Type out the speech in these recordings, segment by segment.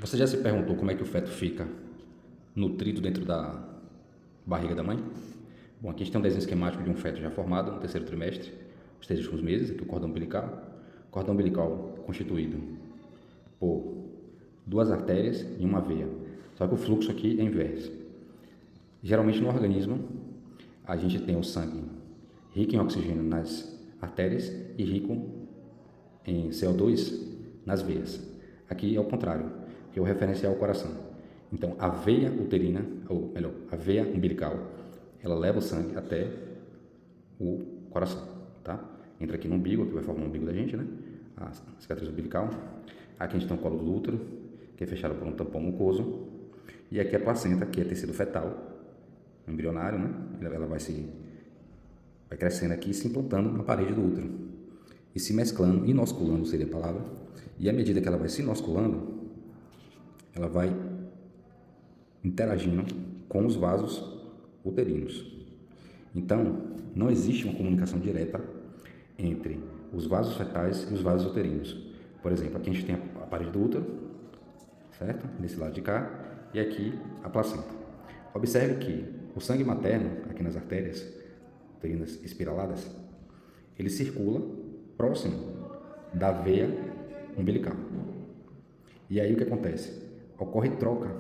Você já se perguntou como é que o feto fica nutrido dentro da barriga da mãe? Bom, aqui a gente tem um desenho esquemático de um feto já formado no terceiro trimestre, os 3 últimos meses, aqui o cordão umbilical. Cordão umbilical constituído por duas artérias e uma veia. Só que o fluxo aqui é inverso. Geralmente no organismo, a gente tem o sangue rico em oxigênio nas artérias e rico em CO2 nas veias. Aqui é o contrário, que é o referencial ao coração. Então, a veia uterina, ou melhor, a veia umbilical, ela leva o sangue até o coração, tá? Entra aqui no umbigo, que vai formar o umbigo da gente, né? A cicatriz umbilical. Aqui a gente tem o colo do útero, que é fechado por um tampão mucoso. E aqui a placenta, que é tecido fetal, embrionário, né? Ela vai crescendo aqui e se implantando na parede do útero. E se mesclando, inosculando seria a palavra. E à medida que ela vai se inosculando, ela vai interagindo com os vasos uterinos. Então, não existe uma comunicação direta entre os vasos fetais e os vasos uterinos. Por exemplo, aqui a gente tem a parede do útero, certo? Desse lado de cá, e aqui a placenta. Observe que o sangue materno, aqui nas artérias uterinas espiraladas, ele circula próximo da veia umbilical. E aí o que acontece? Ocorre troca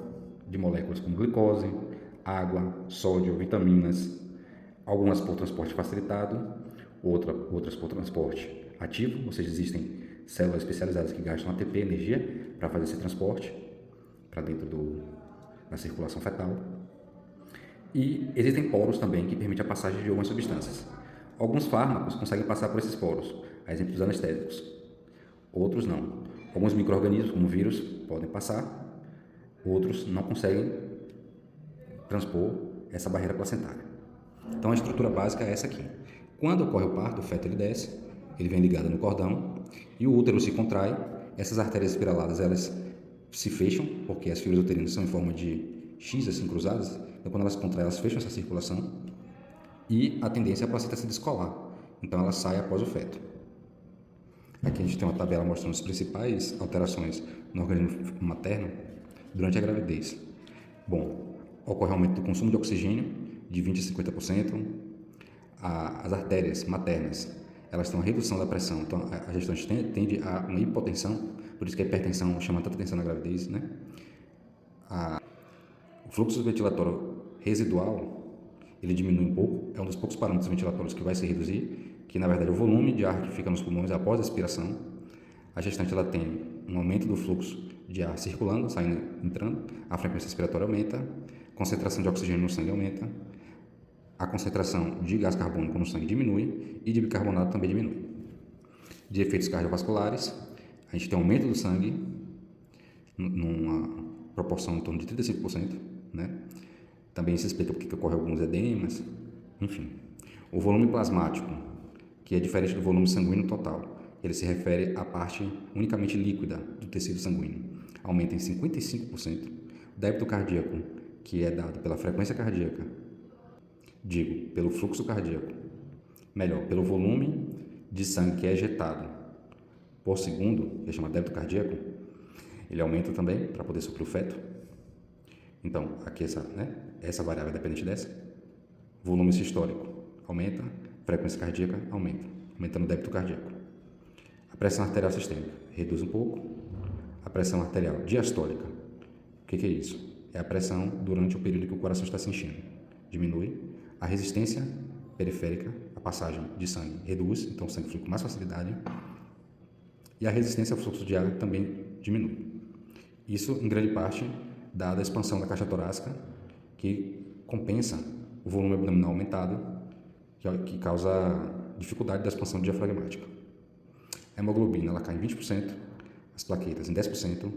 de moléculas como glicose, água, sódio, vitaminas, algumas por transporte facilitado, outras por transporte ativo, ou seja, existem células especializadas que gastam ATP, energia, para fazer esse transporte para dentro da circulação fetal. E existem poros também que permitem a passagem de algumas substâncias. Alguns fármacos conseguem passar por esses poros, a exemplo dos anestésicos. Outros não. Alguns micro-organismos, como vírus, podem passar, outros não conseguem transpor essa barreira placentária. Então a estrutura básica é essa aqui. Quando ocorre o parto, o feto ele desce, ele vem ligado no cordão e o útero se contrai. Essas artérias espiraladas elas se fecham, porque as fibras uterinas são em forma de X assim cruzadas. Então quando elas se contraem, elas fecham essa circulação e a tendência é a placenta se descolar. Então ela sai após o feto. Aqui a gente tem uma tabela mostrando as principais alterações no organismo materno durante a gravidez. Bom, ocorre aumento do consumo de oxigênio de 20 a 50%. As artérias maternas, elas têm uma redução da pressão, então a gestante tende a uma hipotensão, por isso que a hipertensão chama tanta atenção na gravidez, né? O fluxo ventilatório residual, ele diminui um pouco, é um dos poucos parâmetros ventilatórios que vai se reduzir, que na verdade é o volume de ar que fica nos pulmões após a expiração. A gestante ela tem um aumento do fluxo de ar circulando, saindo, entrando, a frequência respiratória aumenta, a concentração de oxigênio no sangue aumenta, a concentração de gás carbônico no sangue diminui e de bicarbonato também diminui. De efeitos cardiovasculares, a gente tem um aumento do sangue numa proporção em torno de 35%, né? Também se explica porque ocorre alguns edemas, enfim. O volume plasmático, que é diferente do volume sanguíneo total, ele se refere à parte unicamente líquida do tecido sanguíneo, aumenta em 55%. O débito cardíaco, que é dado pela frequência cardíaca, pelo fluxo cardíaco, melhor, pelo volume de sangue que é ejetado por segundo, que é chamado débito cardíaco, ele aumenta também para poder suprir o feto. Então, aqui essa variável é dependente dessa. Volume sistólico aumenta, frequência cardíaca aumenta, aumentando o débito cardíaco. A pressão arterial sistêmica reduz um pouco. A pressão arterial diastólica, o que é isso? É a pressão durante o período que o coração está se enchendo, diminui. A resistência periférica, a passagem de sangue reduz, então o sangue flui com mais facilidade. E a resistência ao fluxo de ar também diminui. Isso, em grande parte, dada a expansão da caixa torácica, que compensa o volume abdominal aumentado, que causa dificuldade da expansão diafragmática. A hemoglobina ela cai em 20%, as plaquetas em 10%,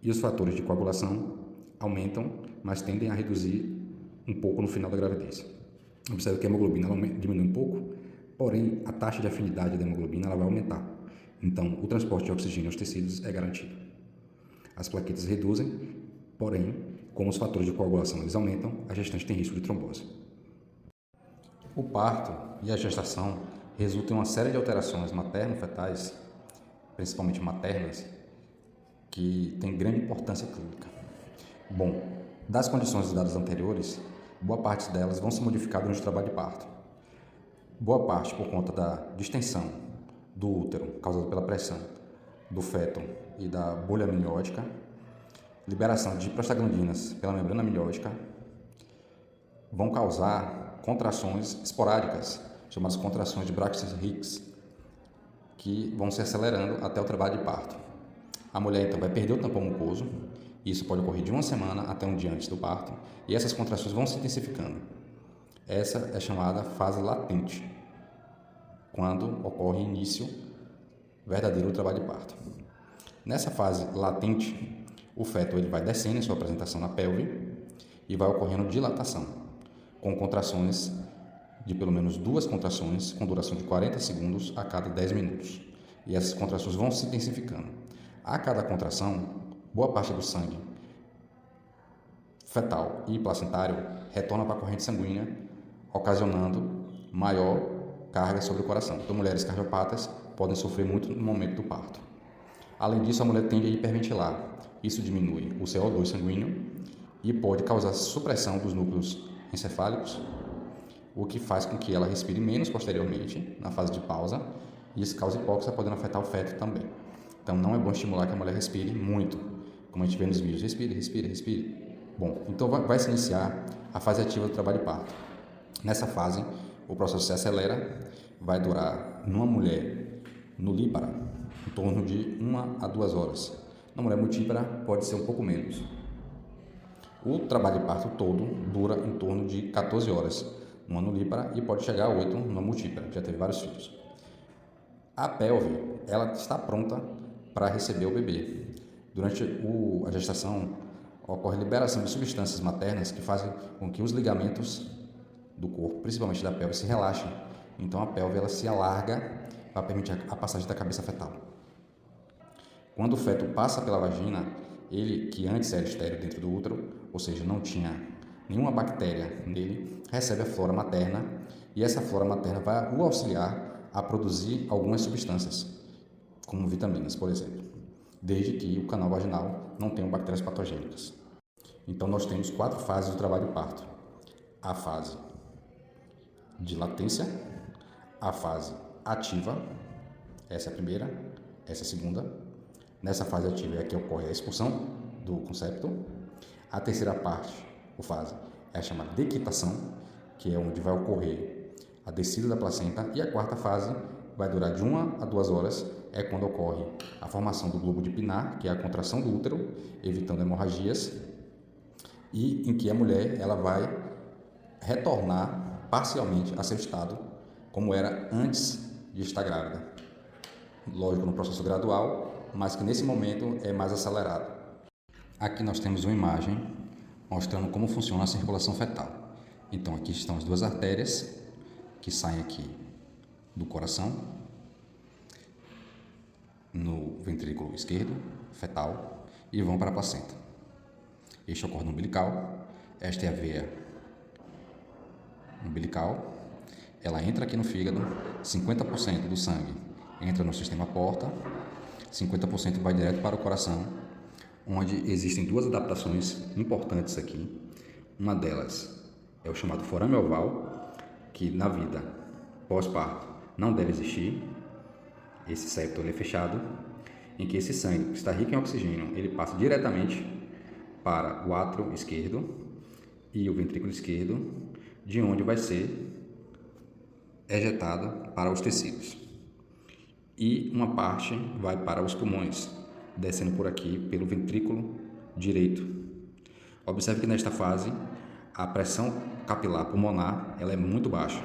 e os fatores de coagulação aumentam, mas tendem a reduzir um pouco no final da gravidez. Observe que a hemoglobina ela diminui um pouco, porém a taxa de afinidade da hemoglobina ela vai aumentar. Então, o transporte de oxigênio aos tecidos é garantido. As plaquetas reduzem, porém, como os fatores de coagulação eles aumentam, a gestante tem risco de trombose. O parto e a gestação resultam em uma série de alterações materno-fetais, principalmente maternas, que tem grande importância clínica. Bom, das condições dadas anteriores, boa parte delas vão se modificar durante o trabalho de parto. Boa parte por conta da distensão do útero, causada pela pressão do feto e da bolha amniótica, liberação de prostaglandinas pela membrana amniótica, vão causar contrações esporádicas, chamadas contrações de Braxton-Hicks, que vão se acelerando até o trabalho de parto. A mulher então vai perder o tampão mucoso, isso pode ocorrer de uma semana até um dia antes do parto, e essas contrações vão se intensificando. Essa é chamada fase latente, quando ocorre início verdadeiro do trabalho de parto. Nessa fase latente, o feto ele vai descendo em sua apresentação na pelve e vai ocorrendo dilatação, com contrações de pelo menos 2 contrações com duração de 40 segundos a cada 10 minutos. E essas contrações vão se intensificando. A cada contração, boa parte do sangue fetal e placentário retorna para a corrente sanguínea, ocasionando maior carga sobre o coração. Então, mulheres cardiopatas podem sofrer muito no momento do parto. Além disso, a mulher tende a hiperventilar. Isso diminui o CO2 sanguíneo e pode causar supressão dos núcleos encefálicos, o que faz com que ela respire menos posteriormente, na fase de pausa, e isso causa hipóxia, podendo afetar o feto também. Então, não é bom estimular que a mulher respire muito, como a gente vê nos vídeos. Respire, respire, respire. Bom, então vai se iniciar a fase ativa do trabalho de parto. Nessa fase, o processo se acelera, vai durar, numa mulher nulípara, em torno de 1 a 2 horas. Na mulher multípara, pode ser um pouco menos. O trabalho de parto todo dura em torno de 14 horas numa nulípara e pode chegar a 8 numa multípara, já teve vários filhos. A pelve, ela está pronta para receber o bebê. Durante a gestação, ocorre liberação de substâncias maternas que fazem com que os ligamentos do corpo, principalmente da pelve, se relaxem. Então a pelve ela se alarga para permitir a passagem da cabeça fetal. Quando o feto passa pela vagina, ele, que antes era estéril dentro do útero, ou seja, não tinha nenhuma bactéria nele, recebe a flora materna e essa flora materna vai o auxiliar a produzir algumas substâncias, como vitaminas, por exemplo, desde que o canal vaginal não tenha bactérias patogênicas. Então, nós temos 4 fases do trabalho de parto. A fase de latência, a fase ativa, essa é a primeira, essa é a segunda. Nessa fase ativa é que ocorre a expulsão do concepto. A terceira parte, ou fase, é a chamada dequitação, que é onde vai ocorrer a descida da placenta. E a quarta fase vai durar de 1 a 2 horas, é quando ocorre a formação do globo de Pinard, que é a contração do útero, evitando hemorragias, e em que a mulher ela vai retornar parcialmente a seu estado como era antes de estar grávida. Lógico, no processo gradual, mas que nesse momento é mais acelerado. Aqui nós temos uma imagem mostrando como funciona a circulação fetal. Então aqui estão as 2 artérias que saem aqui do coração, no ventrículo esquerdo, fetal, e vão para a placenta. Este é o cordão umbilical, esta é a veia umbilical, ela entra aqui no fígado, 50% do sangue entra no sistema porta, 50% vai direto para o coração, onde existem 2 adaptações importantes aqui. Uma delas é o chamado forame oval, que na vida pós-parto não deve existir. Esse septo é fechado, em que esse sangue, que está rico em oxigênio, ele passa diretamente para o átrio esquerdo e o ventrículo esquerdo, de onde vai ser ejetado para os tecidos. E uma parte vai para os pulmões, descendo por aqui pelo ventrículo direito. Observe que nesta fase a pressão capilar pulmonar ela é muito baixa.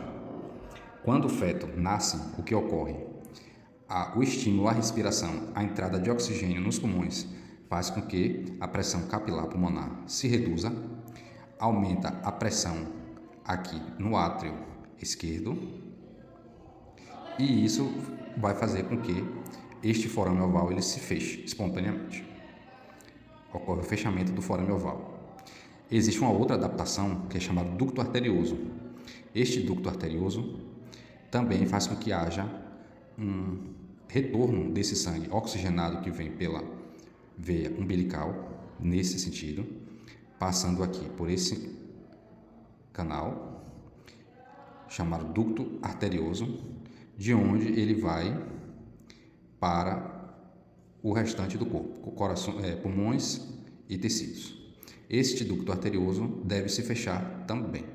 Quando o feto nasce, o que ocorre? O estímulo à respiração, a entrada de oxigênio nos pulmões, faz com que a pressão capilar pulmonar se reduza, aumenta a pressão aqui no átrio esquerdo, e isso vai fazer com que este forame oval ele se feche espontaneamente. Ocorre o fechamento do forame oval. Existe uma outra adaptação que é chamada ducto arterioso. Este ducto arterioso também faz com que haja um retorno desse sangue oxigenado que vem pela veia umbilical, nesse sentido, passando aqui por esse canal, chamado ducto arterioso, de onde ele vai para o restante do corpo, coração, pulmões e tecidos. Este ducto arterioso deve se fechar também.